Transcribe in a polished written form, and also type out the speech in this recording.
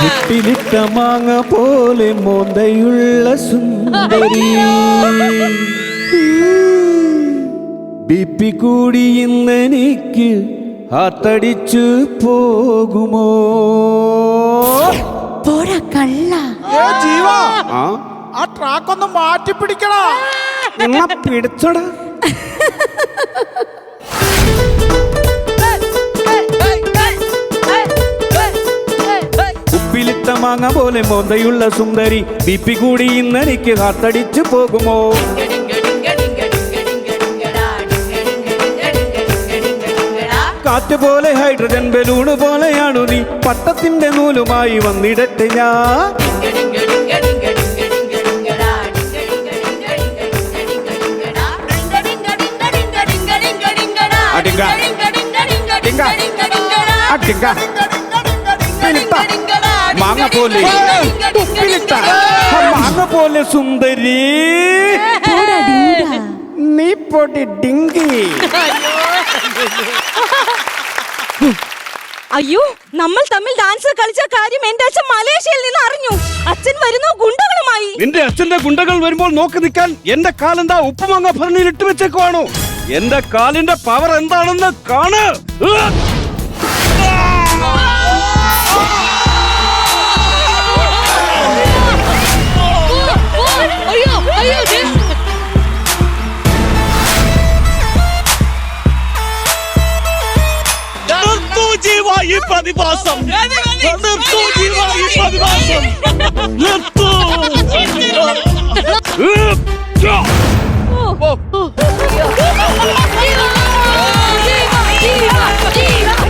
കുട്ടിലിട്ട മാങ്ങ പോലെ മോന്തയുള്ള സുന്ദരി ബിപി കൂടി ഇന്നെനിക്ക് ഹാർട്ടടിച്ചു പോകുമോ? കള്ള ജീവ ആ ട്രാക്ക് ഒന്ന് മാറ്റി പിടിക്കണ. എന്നാ പിടിച്ചോടാ. ഉപ്പിലിട്ട മാങ്ങ പോലെ മോന്തയുള്ള സുന്ദരി ബിപി കൂടി ഇന്നെനിക്ക് ഹാർട്ടടിച്ചു പോകുമോ? കാറ്റ് പോലെ ഹൈഡ്രജൻ ബലൂണ് പോലെയാണു നീ, പട്ടത്തിന്റെ നൂലുമായി വന്നിടട്ടെ ഞാൻ. മാങ്ങ പോലെ മാങ്ങ പോലെ സുന്ദരി നീ പൊടി ഡിങ്കി. അയ്യോ, നമ്മൾ തമ്മിൽ ഡാൻസ് കളിച്ച കാര്യം എന്റെ അച്ഛൻ മലേഷ്യയിൽ നിന്ന് അറിഞ്ഞു. അച്ഛൻ വരുന്നു ഗുണ്ടകളുമായി. നിന്റെ അച്ഛന്റെ ഗുണ്ടകൾ വരുമ്പോൾ നോക്കി നിൽക്കാൻ എന്റെ കാലെന്താ ഉപ്പുമാങ്ങ ഭരണിയിൽ ഇട്ട് വെച്ചേക്കുവാണോ? എന്റെ കാലിന്റെ പവർ എന്താണെന്ന് കാണ്. പ്രതിഭാസം